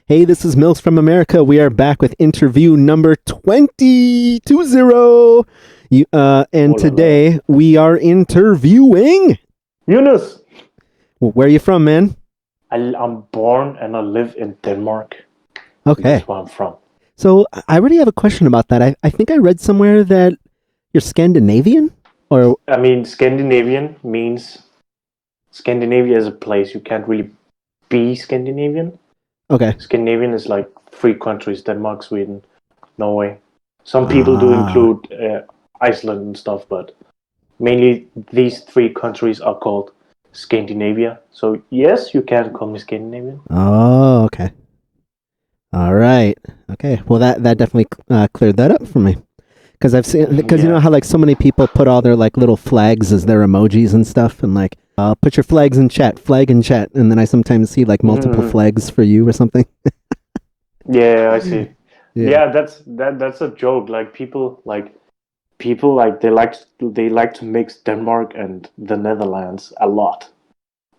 Hey, this is Milz from America. We are back with interview number 20. And today we are interviewing Yunus. Where are you from, man? I'm born and I live in Denmark. Okay. That's where I'm from. So I already have a question about that. I think I read somewhere that you're Scandinavian? Or I mean, Scandinavian means Scandinavia is a place. You can't really be Scandinavian. Okay. Scandinavian is like 3 countries: Denmark, Sweden, Norway. Some people do include Iceland and stuff, but mainly these 3 countries are called Scandinavia. So yes, you can call me Scandinavian. Oh, okay. All right. Okay. Well, that definitely cleared that up for me. Because I've seen, because you know how like so many people put all their like little flags as their emojis and stuff, and like put your flag in chat, and then I sometimes see like multiple flags for you or something. Yeah, I see. Yeah, that's a joke. Like people like they like to mix Denmark and the Netherlands a lot.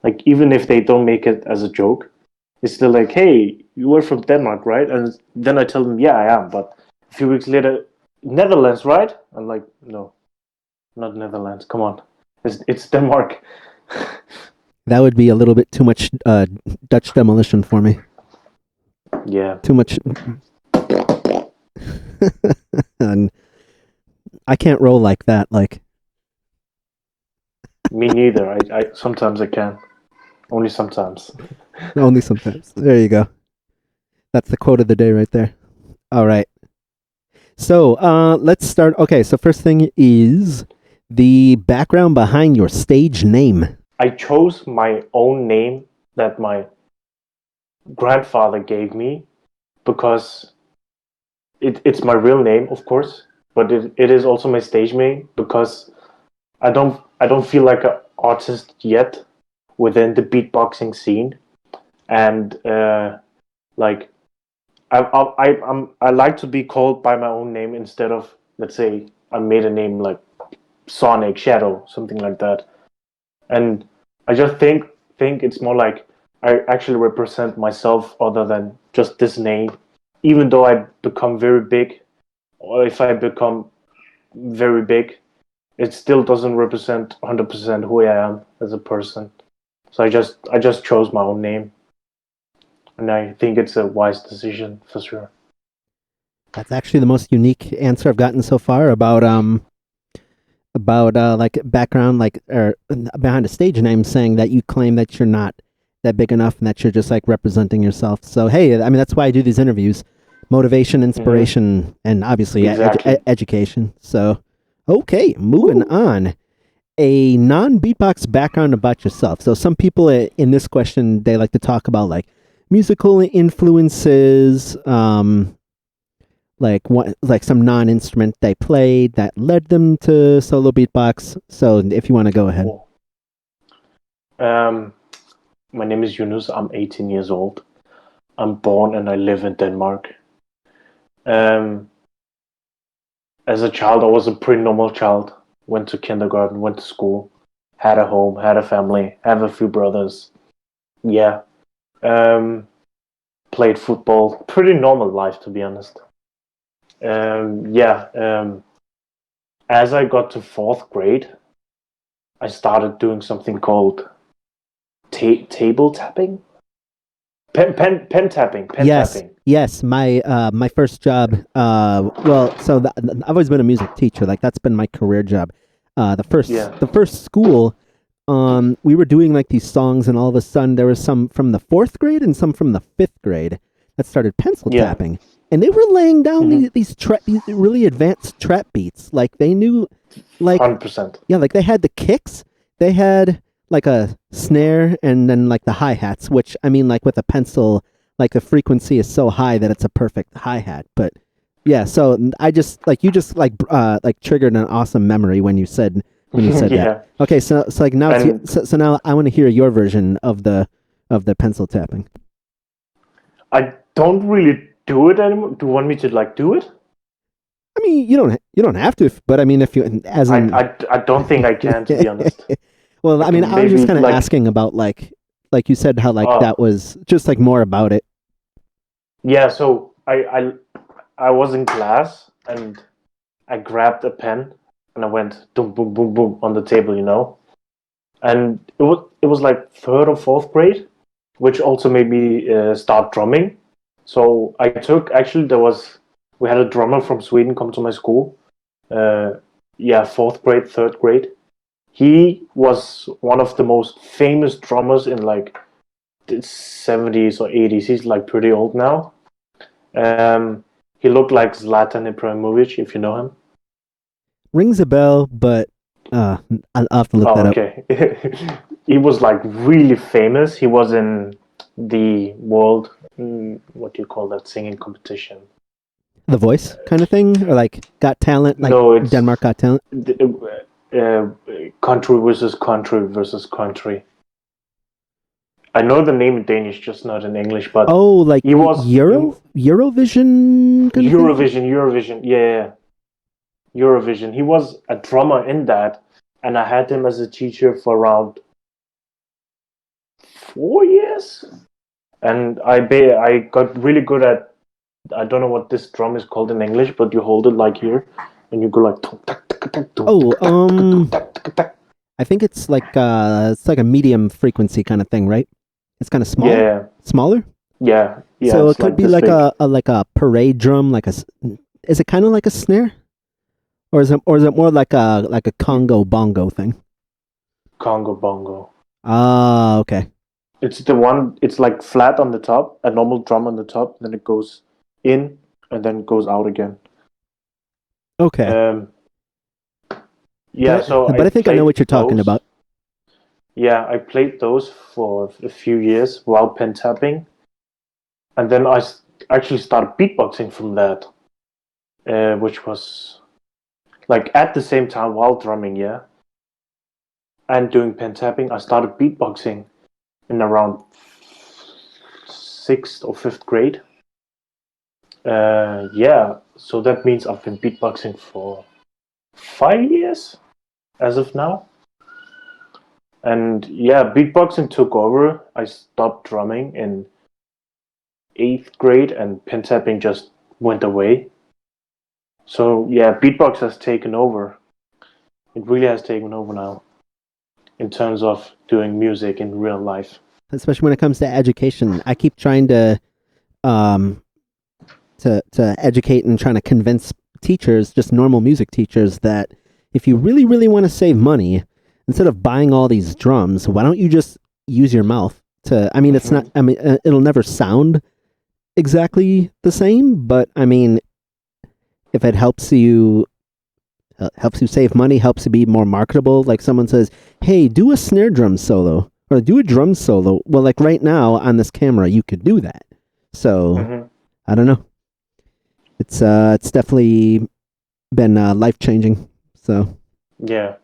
Like even if they don't make it as a joke, it's still like, hey, you were from Denmark, right? And then I tell them, yeah, I am. But a few weeks later, Netherlands, right? I'm like, no, not Netherlands. Come on, it's Denmark. That would be a little bit too much Dutch demolition for me. Yeah. Too much. And I can't roll like that. Like. Me neither. I sometimes I can. Only sometimes. Only sometimes. There you go. That's the quote of the day right there. All right. So let's start. Okay, so first thing is the background behind your stage name. I chose my own name that my grandfather gave me because it's my real name, of course, but it is also my stage name because I don't feel like an artist yet within the beatboxing scene, and like I like to be called by my own name instead of, let's say, I made a name like Sonic, Shadow, something like that. And I just think it's more like I actually represent myself other than just this name. Even though I become very big, or if I become very big, it still doesn't represent 100% who I am as a person. So I just chose my own name, and I think it's a wise decision for sure. That's actually the most unique answer I've gotten so far about like background, like or behind a stage name, saying that you claim that you're not that big enough and that you're just like representing yourself. So hey, I mean that's why I do these interviews: motivation, inspiration, and obviously education. So okay, moving on. A non-beatbox background about yourself. So some people in this question, they like to talk about like musical influences, like some non-instrument they played that led them to solo beatbox. So if you want to go ahead. My name is Yunus. I'm 18 years old. I'm born and I live in Denmark. As a child, I was a pretty normal child. Went to kindergarten, went to school, had a home, had a family, have a few brothers. Yeah. Played football. Pretty normal life, to be honest. As I got to 4th grade, I started doing something called table tapping. Pen tapping. Tapping. Yes. My first job. I've always been a music teacher. Like that's been my career job. The first school, we were doing like these songs, and all of a sudden there was some from the 4th grade and some from the 5th grade that started pencil tapping, and they were laying down these really advanced trap beats. Like they knew, like 100%. Yeah, like they had the kicks, they had like a snare, and then like the hi-hats, which I mean like with a pencil, like the frequency is so high that it's a perfect hi-hat. But yeah, so I just like you just like triggered an awesome memory when you said that. Okay, so like now so now I want to hear your version of the pencil tapping. I don't really do it anymore. Do you want me to like do it? I mean, you don't have to, but I mean, if you I don't think I can, to be honest. Well, I mean, I was just kind of asking about like you said how like that was just like more about it. Yeah, so I was in class and I grabbed a pen and I went boom boom boom boom on the table, and it was like third or fourth grade, which also made me start drumming. So I took actually there was we had a drummer from Sweden come to my school. Uh, yeah, fourth grade, third grade. He was one of the most famous drummers in like the 70s or 80s. He's like pretty old now. Um, he looked like Zlatan Ibrahimovic, if you know him. Rings a bell, but I'll have to look Oh, that up. okay. He was like really famous. He was in the world, what do you call that singing competition? The Voice kind of thing, or like Got Talent, like No, it's Denmark Got Talent. country versus country versus country. I know the name in Danish, just not in English. But Oh, like he was Eurovision kind of thing. Eurovision, yeah, Eurovision. He was a drummer in that, and I had him as a teacher for around 4 years. And I got really good at, I don't know what this drum is called in English, but you hold it like here, and you go like. Oh, I think it's like a medium frequency kind of thing, right? It's kind of Yeah, smaller. yeah, yeah. So it It's could like be this like big. a parade drum, is it kind of like a snare, or is it more like a Congo bongo thing? Congo Bongo. Ah, okay, It's the one. It's like flat on the top, a normal drum on the top, then it goes in and then goes out again. okay. Um, yeah, But so I but I think I know played what you're talking those. about. Yeah, I played those for a few years while pen tapping, and then actually started beatboxing from that, which was like at the same time while drumming, yeah, and doing pen tapping. I started beatboxing in around sixth or fifth grade. Yeah, so that means I've been beatboxing for 5 years as of now. And yeah, beatboxing took over. I stopped drumming in eighth grade, and pen tapping just went away. So yeah, beatbox has taken over. It really has taken over now in terms of doing music in real life. Especially when it comes to education, I keep trying um to educate and trying to convince teachers, just normal music teachers, that if you really really want to save money, instead of buying all these drums, why don't you just use your mouth to? I mean, it's not. Mm-hmm. I mean, it'll never sound exactly the same, but I mean, if it helps you save money, helps you be more marketable. Like someone says, "Hey, do a snare drum solo or do a drum solo." Well, like right now on this camera, you could do that. So Mm-hmm. I don't know. It's definitely been life changing. So Yeah,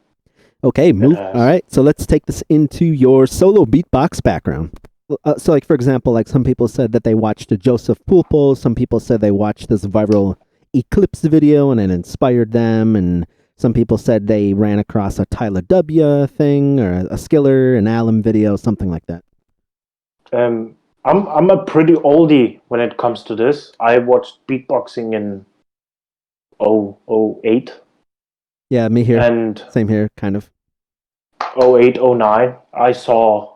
okay, it move. All has. right, so let's take this into your solo beatbox background. So, like for example, like some people said that they watched a Joseph Pulpo. Some people said they watched this viral Eclipse video and it inspired them. And some people said they ran across a Tyler W thing or a Skiller, an Allen video, something like that. I'm a pretty oldie when it comes to this. I watched beatboxing in 008 Yeah, me here. and Same here, kind of. 08, 09. I saw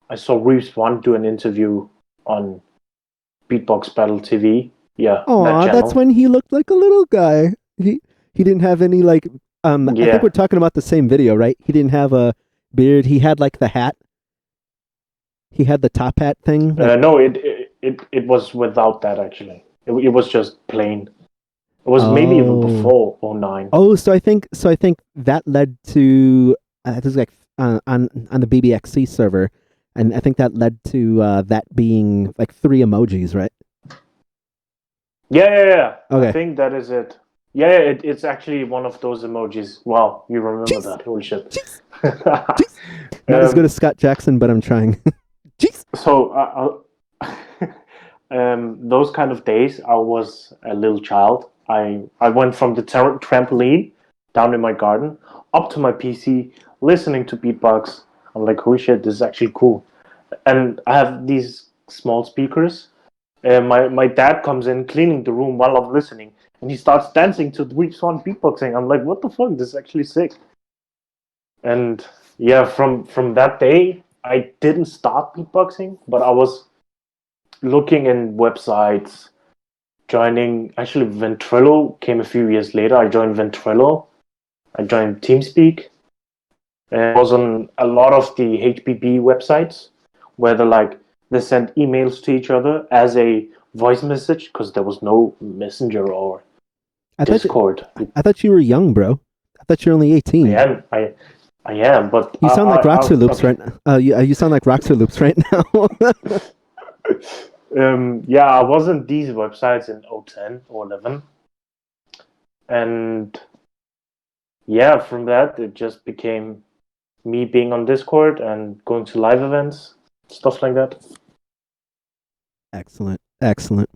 Reeves One do an interview on Beatbox Battle TV. Yeah, that Aw, that's channel. when he looked like a little guy. He didn't have any like I think Yeah. we're talking about the same video, right? He didn't have a beard. He had like the hat. He had the top hat thing. Like No, it was without that actually. It was just plain. It was maybe even oh. before '09. Oh, so I think that led to this is like on the BBXC server, and I think that led to that being like three emojis, right? Yeah, yeah, yeah. I Okay. think that is it. Yeah, it's actually one of those emojis. Wow, you remember Jeez, that? Holy shit. jeez, jeez. Not as good um, as Scott Jackson, but I'm trying. Jeez. so those kind of days, I was a little child. I went from the trampoline down in my garden up to my PC, listening to beatbox. I'm like, holy shit, this is actually cool. And I have these small speakers, my dad comes in cleaning the room while I'm listening, and he starts dancing to Weak Swan beatboxing. I'm like, what the fuck? This is actually sick. And yeah, from that day, I didn't start beatboxing, but I was looking in websites, joining. Actually, Ventrilo came a few years later. I joined Ventrilo. I joined TeamSpeak. And I was on a lot of the HBB websites where they sent emails to each other as a voice message because there was no Messenger or I thought you, Discord. I thought you were young, bro. I thought you were only 18. I am, but You sound like Roxer Loops okay. right now. You sound like Roxer Loops right now. Yeah, I was on these websites in 2010 or 11, and yeah, from that it just became me being on Discord and going to live events, stuff like that. Excellent. Excellent.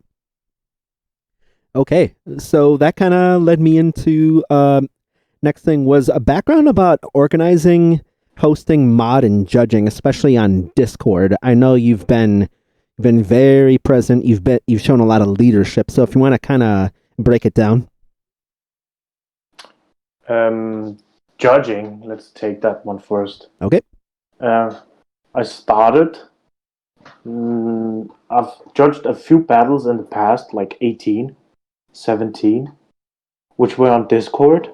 Okay, so that kind of led me into next thing was a background about organizing, hosting, mod, and judging, especially on Discord. I know you've been very present. You've shown a lot of leadership. So if you want to kind of break it down. Judging, let's take that one first. Okay. I started. I've judged a few battles in the past, like 18, 17, which were on Discord.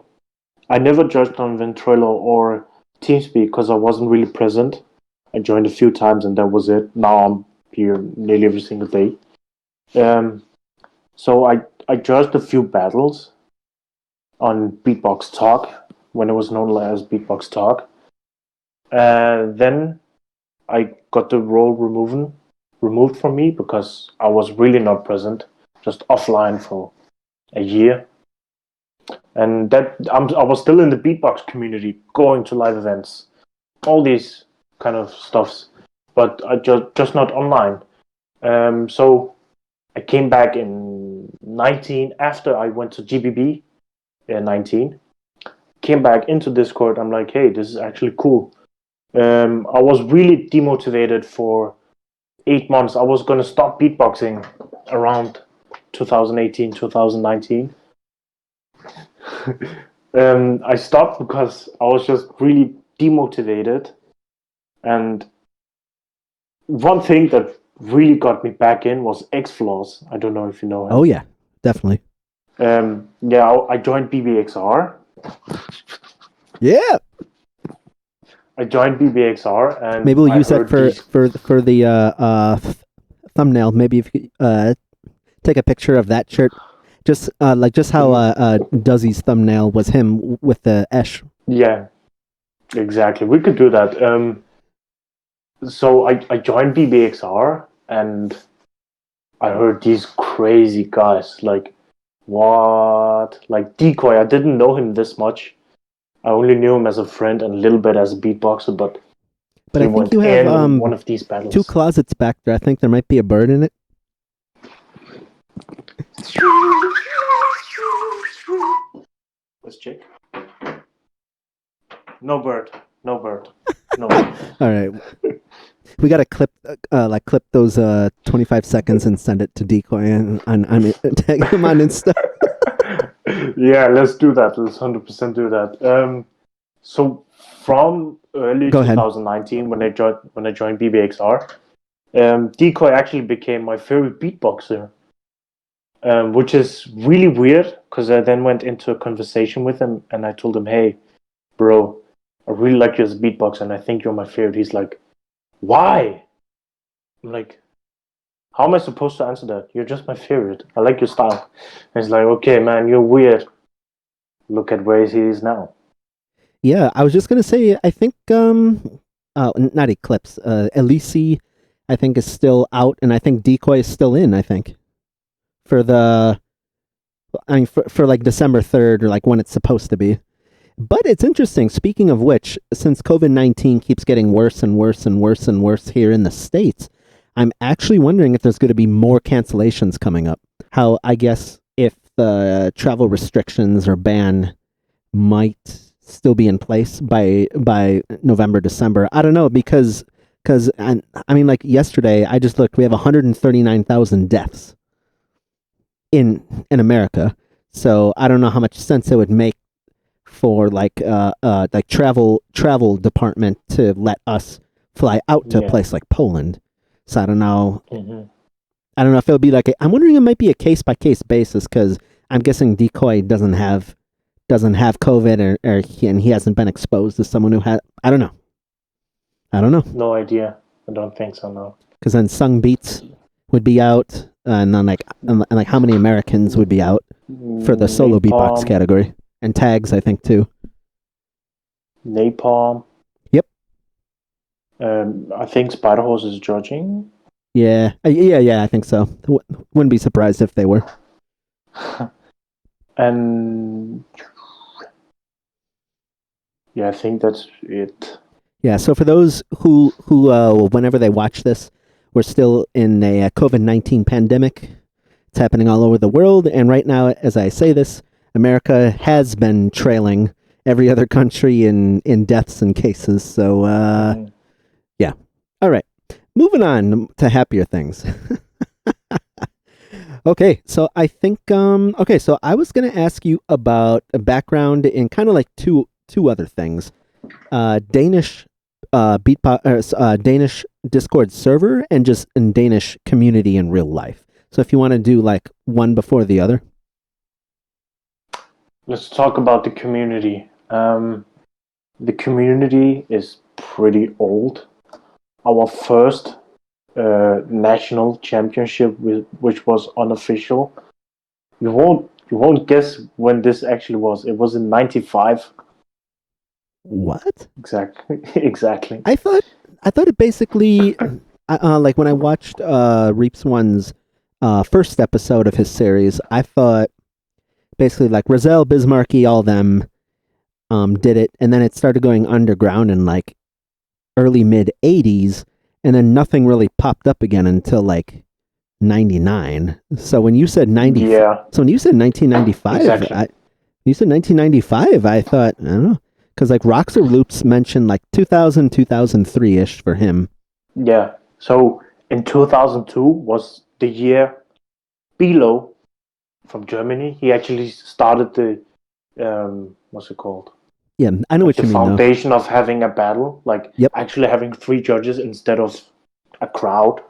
I never judged on Ventrilo or TeamSpeak because I wasn't really present. I joined a few times and that was it. Now I'm here nearly every single day. So I judged a few battles on Beatbox Talk when it was known as Beatbox Talk. Then I got the role removed from me because I was really not present, just offline for a year. And I was still in the beatbox community, going to live events, all these kind of stuffs, but I just not online. So I came back in 19 after I went to GBB in 19. Came back into Discord. I'm like, hey, this is actually cool. I was really demotivated for 8 months. I was gonna stop beatboxing around 2018, 2019. I stopped because I was just really demotivated. And one thing that really got me back in was X Flaws. I don't know if you know him. Oh yeah, definitely. Yeah, I joined BBXR. Yeah. I joined BBXR, and maybe we'll use that for the thumbnail. Maybe if you take a picture of that shirt, just how Duzzy's thumbnail was him with the Esh. Yeah, exactly. We could do that. So I joined BBXR, and I heard these crazy guys like, what? Like Decoy. I didn't know him this much. I only knew him as a friend and a little bit as a beatboxer, but I think you have one of these battles. 2 closets back there. I think there might be a bird in it. Let's check. No bird. No bird. No bird. All right. We got to clip those 25 seconds and send it to Decoy and tag him on Insta. Yeah, let's do that. Let's 100% do that. So from early 2019, when I joined BBXR, Decoy actually became my favorite beatboxer, which is really weird because I then went into a conversation with him and I told him, "Hey, bro, I really like you as a beatboxer and I think you're my favorite." He's like, "Why?" I'm like, how am I supposed to answer that? You're just my favorite. I like your style. And he's like, okay, man, you're weird. Look at where he is now. Yeah, I was just gonna say, I think not Eclipse, Elise, I think is still out, and I think Decoy is still in. I think for like December 3rd or like when it's supposed to be. But it's interesting. Speaking of which, since COVID-19 keeps getting worse and worse and worse and worse here in the States, I'm actually wondering if there's going to be more cancellations coming up. How, I guess, if the travel restrictions or ban might still be in place by November, December. I don't know, because Because, I mean, like yesterday, I just looked. We have 139,000 deaths in America. So I don't know how much sense it would make for like travel department to let us fly out to a Yeah. place like Poland. So I don't know. Hmm. I don't know if it would be like. I'm wondering it might be a case by case basis because I'm guessing Decoy doesn't have COVID and he hasn't been exposed to someone who had. I don't know. I don't know No idea. I don't think so. No. because then Sung Beats would be out, and then like how many Americans would be out for the solo beatbox Napalm. category and tags, I think too. Napalm. Yep. I think Spiderhorse is judging. Yeah, I think so. Wouldn't be surprised if they were. And yeah, I think that's it. Yeah. So for those who whenever they watch this, we're still in a COVID-19 pandemic. It's happening all over the world, and right now, as I say this, America has been trailing every other country in deaths and cases. So yeah. All right. Moving on to happier things. Okay, so I think okay, so I was gonna ask you about a background in kind of like two other things. Danish Danish Discord server and just in Danish community in real life. So if you want to do like one before the other. Let's talk about the community. The community is pretty old. Our first national championship, which was unofficial. You won't guess when this actually was. It was in '95. What? Exactly. Exactly. I thought it basically like when I watched Reaps One's first episode of his series, I thought basically like Roselle, Bismarcky, all them did it, and then it started going underground in like early mid '80s, and then nothing really popped up again until like '99. So when you said Yeah. so when you said 1995, Exactly. you said 1995, I thought I don't know because like Roxer Loops mentioned like 2000 2003 ish for him. Yeah. So in 2002 was the year Bilo from Germany. He actually started the what's it called? Yeah, I know Like what the you mean though. foundation of having a battle, like Yep. actually having three judges instead of a crowd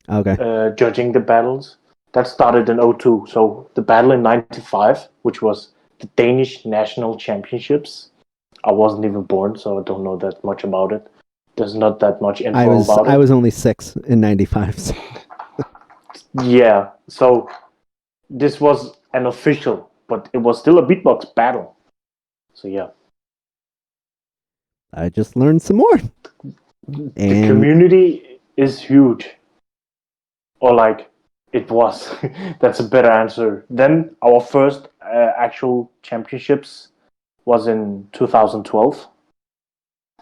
Okay. judging the battles. That started in '02. So the battle in '95, which was the Danish National Championships. I wasn't even born, so I don't know that much about it. There's not that much I info was about I it. was only 6 in '95. So. Yeah, so this was an official, but it was still a beatbox battle. So yeah, I just learned some more. the And community is huge, or like it was. That's a better answer. Then our first actual championships was in 2012.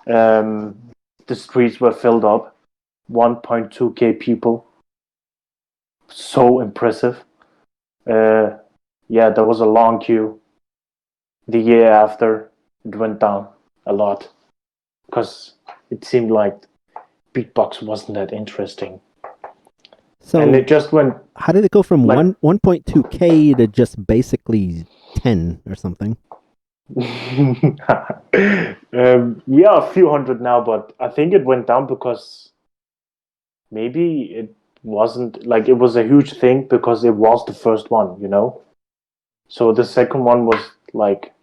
Um, the streets were filled up, 1.2k people. So impressive. Uh, yeah, there was a long queue. The year after, it went down a lot because it seemed like beatbox wasn't that interesting, and so it just went how did it go from like 1.2k to just basically 10 or something? we are a few hundred now, but I think it went down because maybe it wasn't like it was a huge thing because it was the first one, you know. So the second one was like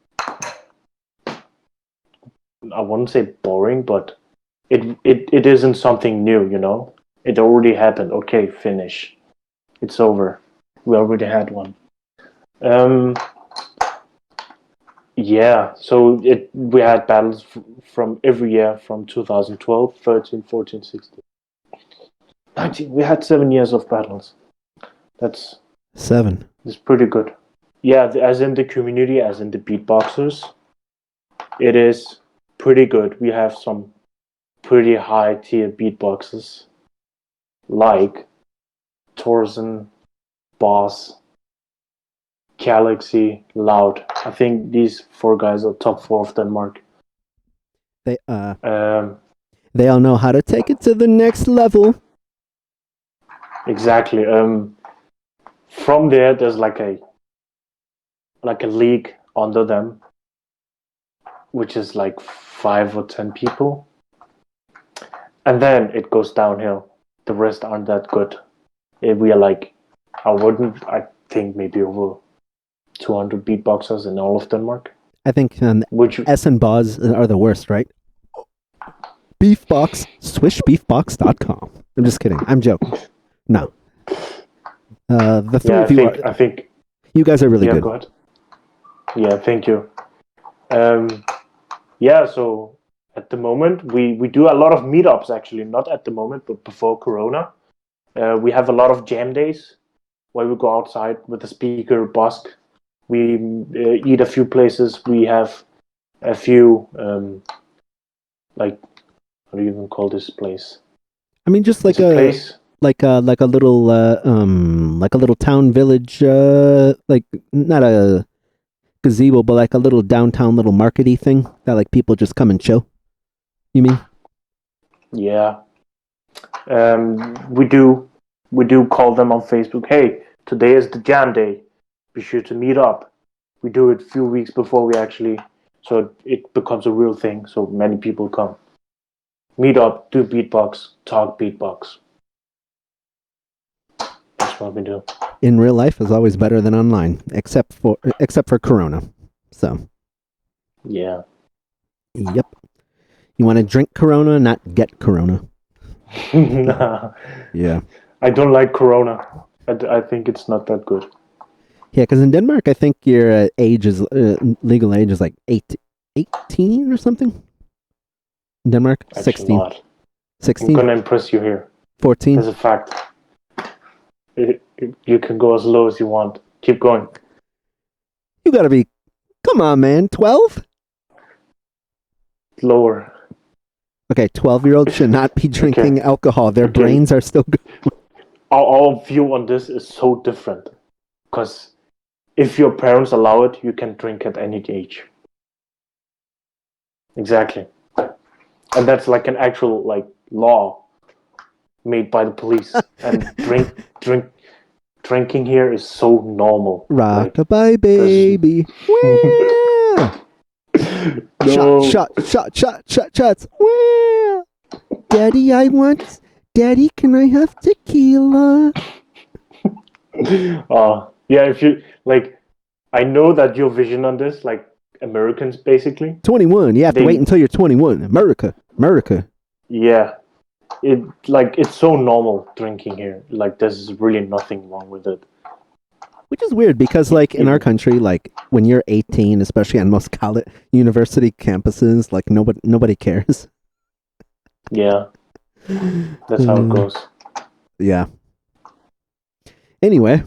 I wouldn't say boring, but it isn't something new, you know. It already happened. Okay, finish. It's over. We already had one. Um, yeah. So we had battles from every year from 2012, 13, 14, 16, 19. We had 7 years of battles. That's 7. that's pretty good. Yeah, as in the community, as in the beatboxers, it is pretty good. We have some pretty high tier beatboxers like Thorsen, Boss, Galaxy, Loud. I think these four guys are top four of Denmark. They Um, They all know how to take it to the next level. Exactly. From there, there's like a league under them, which is like 5 or 10 people, and then it goes downhill. The rest aren't that good. We are like, I think maybe over 200 beatboxers in all of Denmark. I think Which Essen Boz are the worst, right? Beefbox, swishbeefbox.com. I'm just kidding. I'm joking. No. The three of you I think you guys are really yeah, good. go ahead. Yeah, thank you. So at the moment we do a lot of meetups, actually, not at the moment, but before Corona. We have a lot of jam days where we go outside with the speaker, busk. We eat a few places. We have a few, like, what do you even call this place? I mean, just like a place. like a little town village, like not a gazebo, but like a little downtown little markety thing that like people just come and chill. You mean? Yeah. We do call them on Facebook. Hey, today is the jam day. Be sure to meet up. We do it a few weeks before we actually, so it becomes a real thing. So many people come. Meet up, do beatbox, talk beatbox. That's what we do. In real life is always better than online, except for Corona. So. Yeah. Yep. You want to drink Corona, not get Corona. Nah. Yeah. I don't like Corona. I think it's not that good. Yeah, because in Denmark, I think your age is legal age is like 18 or something. In Denmark, Actually 16. Not. 16? I'm gonna impress you here. 14? There's a fact. You can go as low as you want. Keep going. You gotta be, come on, man, 12? Lower. Okay, 12-year-olds should not be drinking alcohol. Their brains are still good. Our view on this is so different. Because if your parents allow it, you can drink at any age. Exactly. And that's like an actual like law made by the police. And drinking here is so normal. Rock-a-bye, baby. No. Shots. Daddy, Daddy, can I have tequila? Yeah, if you like, I know that your vision on this, like Americans basically. 21. You have to wait until you're 21. America. Yeah. It's so normal drinking here. Like there's really nothing wrong with it. Which is weird because, like, in our country, like, when you're 18, especially on most college, university campuses, like, nobody cares. Yeah. That's how it goes. Yeah. Anyway,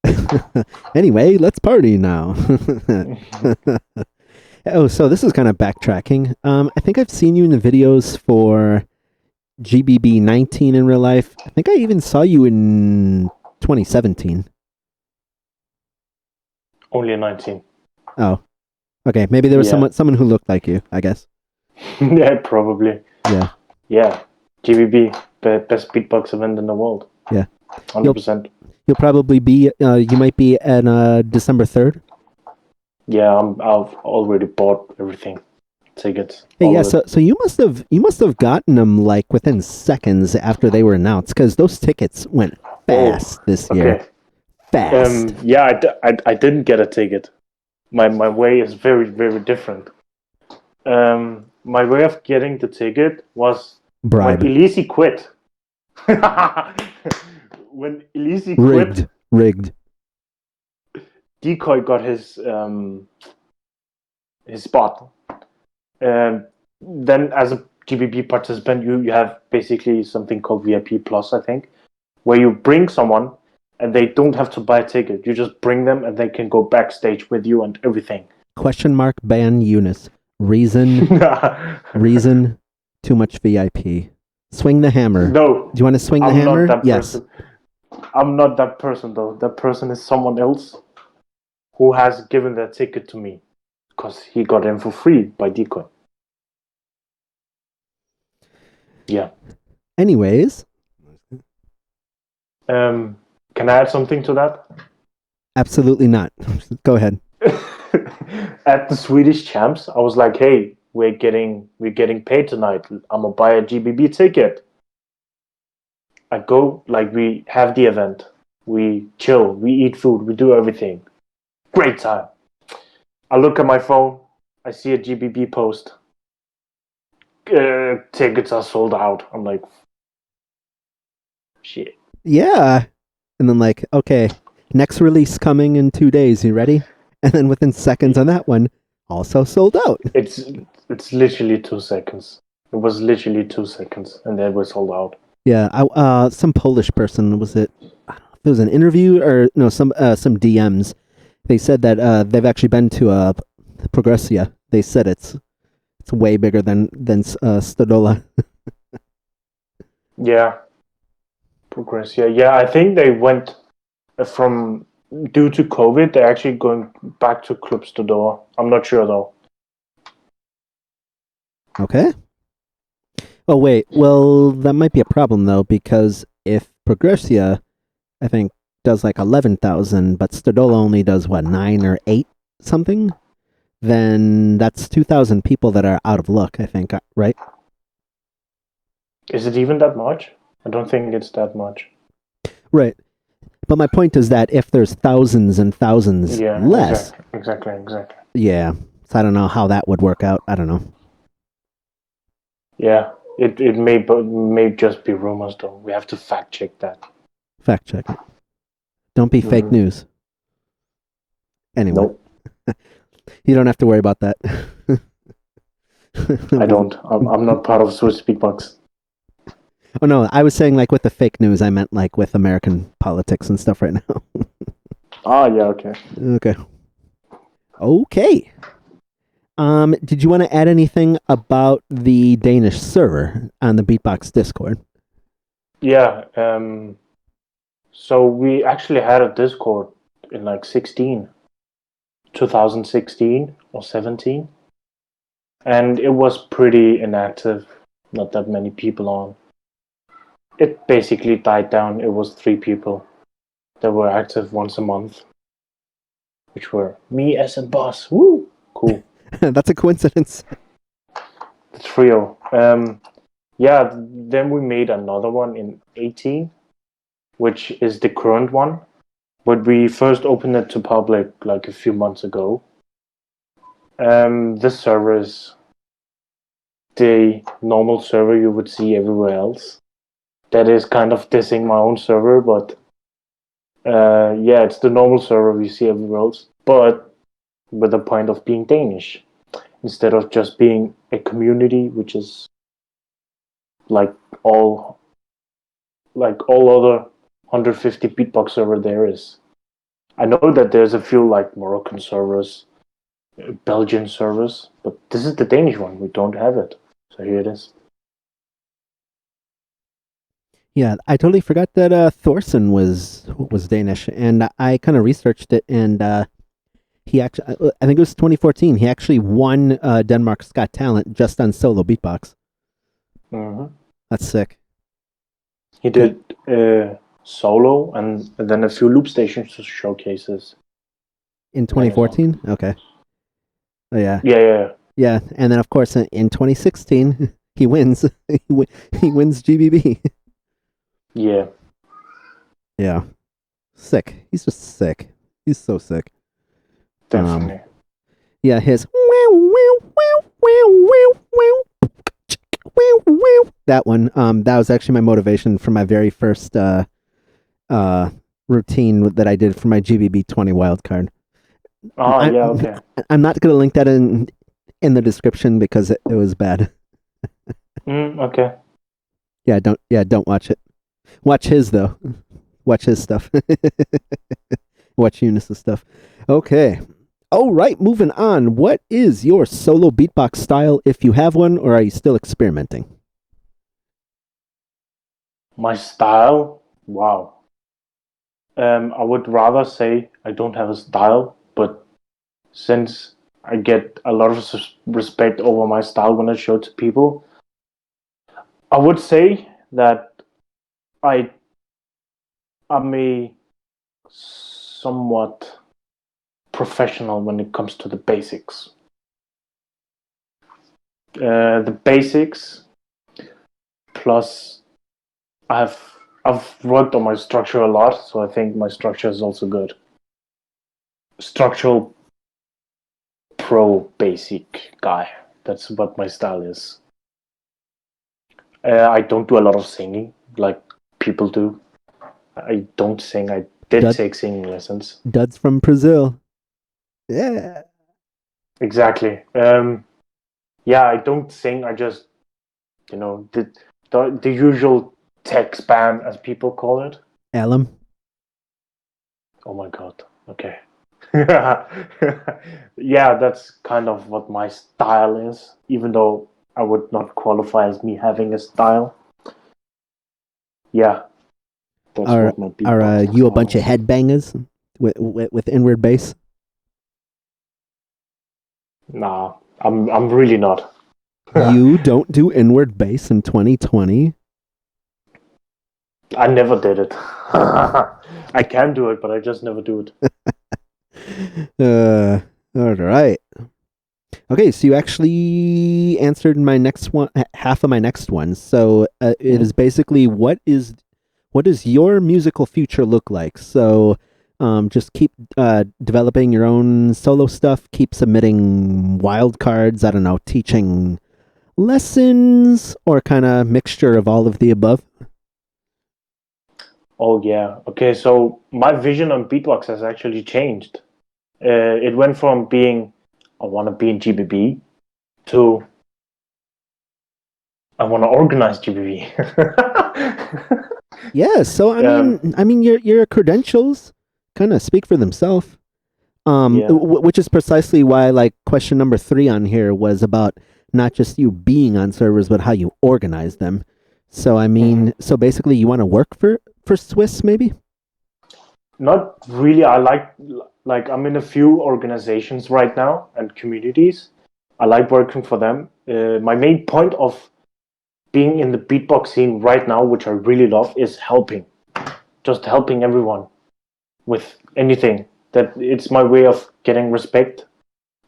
let's party now. Oh, so this is kind of backtracking. I think I've seen you in the videos for GBB 19 in real life. I think I even saw you in 2017. Only a 19. Oh, okay. Maybe there was someone who looked like you, I guess. Yeah, probably. Yeah. Yeah. GBB, best beatbox event in the world. Yeah. 100%. You'll probably be, you might be at December 3rd. Yeah, I've already bought everything. Tickets. Hey, yeah, so you must have gotten them like within seconds after they were announced, because those tickets went fast this year. Fast. Yeah, I didn't get a ticket. My way is very, very different. My way of getting the ticket was Bribe. when Elise quit. When Elise quit, rigged. Decoy got his spot. Then as a GBB participant, you have basically something called VIP Plus, I think, where you bring someone and they don't have to buy a ticket. You just bring them and they can go backstage with you and everything. ? Ban Yunus. Reason. Too much VIP. Swing the hammer. No. Do you want to swing the hammer? Yes. I'm not that person though. That person is someone else who has given their ticket to me because he got in for free by Decoy. Yeah. Anyways, Can I add something to that? absolutely not. Go ahead. At the Swedish champs, I was like, "Hey, we're getting paid tonight. I'm gonna buy a GBB ticket." I go, like, we have the event, we chill, we eat food, we do everything. Great time. I look at my phone, I see a GBB post. Tickets are sold out. I'm like, shit. Yeah. And then like, okay, next release coming in 2 days. You ready? And then within seconds on that one, also sold out. It's literally 2 seconds. It was literally 2 seconds, and then it was sold out. Yeah. Some Polish person was it? I don't know if it was an interview or no, some DMs. They said that they've actually been to Progressia. They said it's way bigger than Stodola. Yeah, progress. Yeah. I think they went from due to COVID. They're actually going back to Club Stodor. I'm not sure though. Okay. Oh wait, well that might be a problem though because if Progressia, I think does like 11,000, but Stodola only does what 9 or 8 something, then that's 2,000 people that are out of luck. I think, right? Is it even that much? I don't think it's that much. Right. But my point is that if there's thousands and thousands Yeah, less, exactly. yeah. So I don't know how that would work out. I don't know. Yeah, it may just be rumors though. We have to fact check that. Fact check it. Don't be fake news. Anyway, Nope, you don't have to worry about that. I don't. I'm not part of Swiss Beatbox. Oh no, I was saying like with the fake news, I meant like with American politics and stuff right now. Ah, yeah, okay. Okay. Did you want to add anything about the Danish server on the Beatbox Discord? Yeah. So we actually had a Discord in like 2016 or 17, and it was pretty inactive. Not that many people on. It basically died down. It was 3 people that were active once a month, which were me as a boss. Woo, cool. That's a coincidence. The trio. Yeah. Then we made another one in 18, which is the current one. But we first opened it to public like a few months ago. This server is the normal server you would see everywhere else. That is kind of dissing my own server, but yeah, it's the normal server we see everywhere else, but with the point of being Danish instead of just being a community, which is like all other 150 beatbox server there is. I know that there's a few like Moroccan servers, Belgian servers, but this is the Danish one. We don't have it, so here it is. Yeah, I totally forgot that Thorsen was Danish, and I kind of researched it, and he actually, I think it was 2014. He actually won Denmark's Got Talent just on solo beatbox. Mm-hmm. That's sick. He did solo and then a few loop stations showcases In 2014. Okay. Oh yeah. Yeah. Yeah, and then of course in 2016 he wins. He wins GBB. Yeah. Yeah. Sick. He's just sick. He's so sick. Definitely. Yeah, his that one. That was actually my motivation for my very first routine that I did for my GBB 20 wildcard. Oh, yeah, okay. I'm not gonna link that in the description because it was bad. Okay. Yeah, don't watch it. Watch his though. Watch his stuff. Watch Yunus' stuff. Okay. All right, moving on. What is your solo beatbox style, if you have one, or are you still experimenting? My style? Wow. I would rather say I don't have a style, but since I get a lot of respect over my style when I show it to people, I would say that I am a somewhat professional when it comes to the basics. The basics plus I've I've worked on my structure a lot, so I think my structure is also good. Structural pro basic guy. That's what my style is. I don't do a lot of singing like people do. I don't sing. I did take singing lessons. Duds from Brazil. Yeah. Exactly. Yeah, I don't sing. I just, the usual tech spam, as people call it. Alum. Oh my god. Okay. Yeah, that's kind of what my style is, even though I would not qualify as me having a style. Yeah, that's what my beatboxing You a style bunch of is. headbangers with inward bass? Nah, I'm really not. You don't do inward bass in 2020? I never did it. I can do it, but I just never do it. All right. Okay, so you actually answered my next one, half of my next one. So it is basically what does your musical future look like? So just keep developing your own solo stuff. Keep submitting wild cards. I don't know, teaching lessons or kind of mixture of all of the above. Oh yeah. Okay, so my vision on beatbox has actually changed. It went from being I want to be in GBB to I want to organize GBB. Yeah. So your credentials kind of speak for themselves. Yeah. Which is precisely why, like, question number 3 on here was about not just you being on servers, but how you organize them. So, so basically, you want to work for Swiss, maybe? Not really. I like I'm in a few organizations right now and communities. I like working for them. My main point of being in the beatbox scene right now, which I really love, is helping. Just helping everyone with anything. That it's my way of getting respect.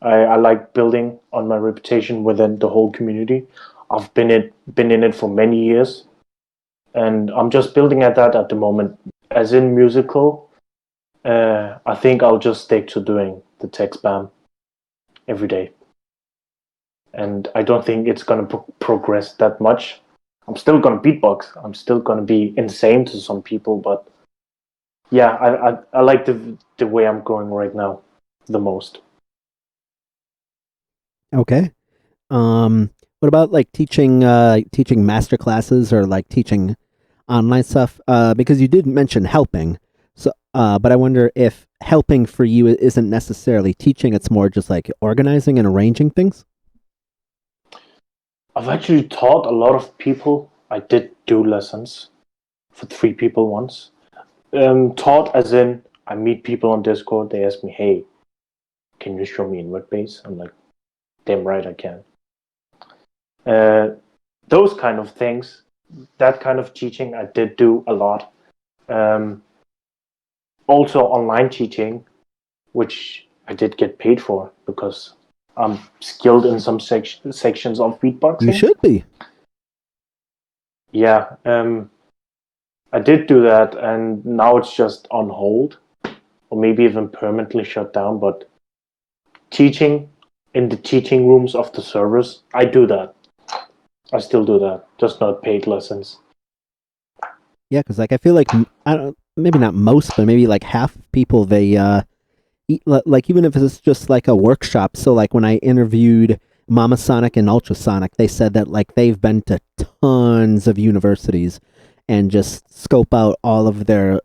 I like building on my reputation within the whole community. I've been in it for many years, and I'm just building at that at the moment. As in musical, I think I'll just stick to doing the tech spam every day, and I don't think it's gonna progress that much. I'm still gonna beatbox. I'm still gonna be insane to some people, but yeah, I like the way I'm going right now the most. Okay. What about like teaching master classes or like teaching online stuff? Because you did mention helping. So, but I wonder if helping for you isn't necessarily teaching; it's more just like organizing and arranging things. I've actually taught a lot of people. I did do lessons for 3 people once. Taught as in I meet people on Discord. They ask me, "Hey, can you show me in WordBase?" I'm like, "Damn right I can." Uh, those kind of things, that kind of teaching, I did do a lot. Um, Also online teaching, which I did get paid for because I'm skilled in some sections of You beatboxing. should be. Yeah, I did do that, and now it's just on hold, or maybe even permanently shut down. But teaching in the teaching rooms of the servers, I do that. I still do that, just not paid lessons. Yeah, because like I feel like I don't maybe not most, but maybe like half of people they like even if it's just like a workshop. So like when I interviewed Mama Sonic and Ultrasonic, they said that like they've been to tons of universities and just scope out all of their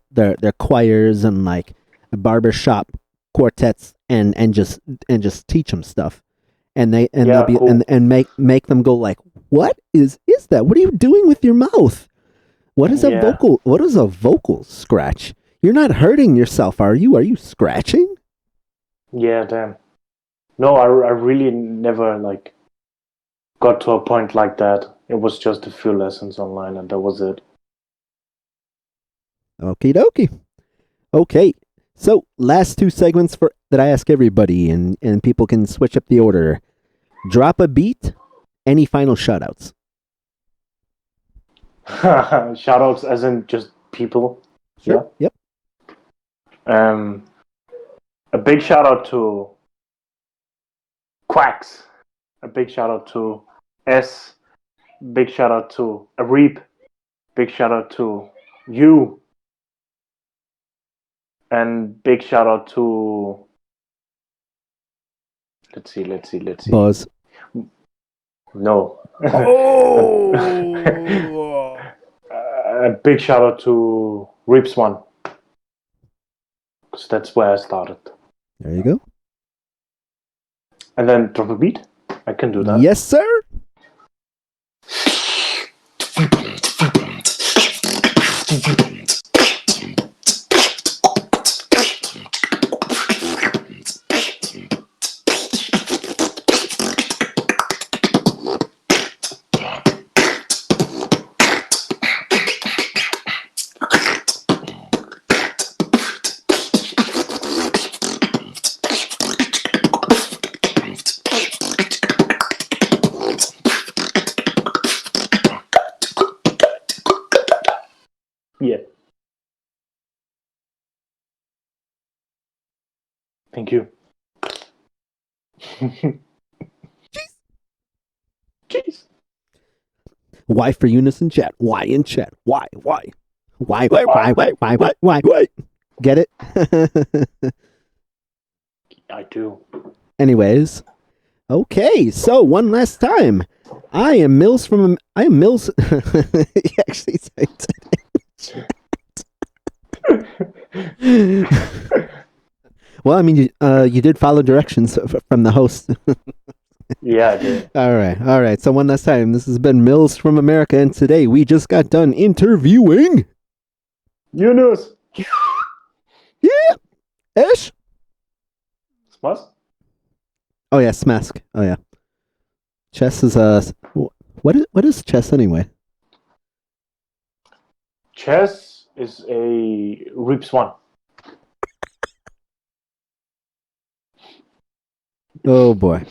choirs and like barbershop quartets and just teach them stuff. And they'll Yeah, be cool. and make them go like, what is that? What are you doing with your mouth? Yeah, What is a vocal scratch? You're not hurting yourself, are you? Are you scratching? yeah, damn. No, I really never like got to a point like that. It was just a few lessons online, and that was it. Okie dokie. Okay. So last two segments for that I ask everybody, and people can switch up the order. Drop a beat. Any final shoutouts? Shoutouts, as in just people. Sure. Yeah. Yep. A big shout out to Quacks. A big shout out to S. Big shout out to Areep. Big shout out to you. And big shout out to let's see. Buzz. No. Oh. A big shout out to Reeps One. Because that's where I started. There you go. And then drop a beat. I can do that. Yes, sir. Yeah. Thank you. Jeez. Why for Yunus in chat? Why in chat? Why? Get it? I do. Anyways, okay. So one last time, I am Milz. He actually typed it. Well, I mean, you did follow directions from the host. Yeah, I did. All right. So one last time, this has been Milz from America, and today we just got done interviewing Yunus. Yeah, Ish. Smas? Oh yeah, Smask. Oh yeah. Chess is what is chess anyway? Chess is a Reeps One. Oh boy.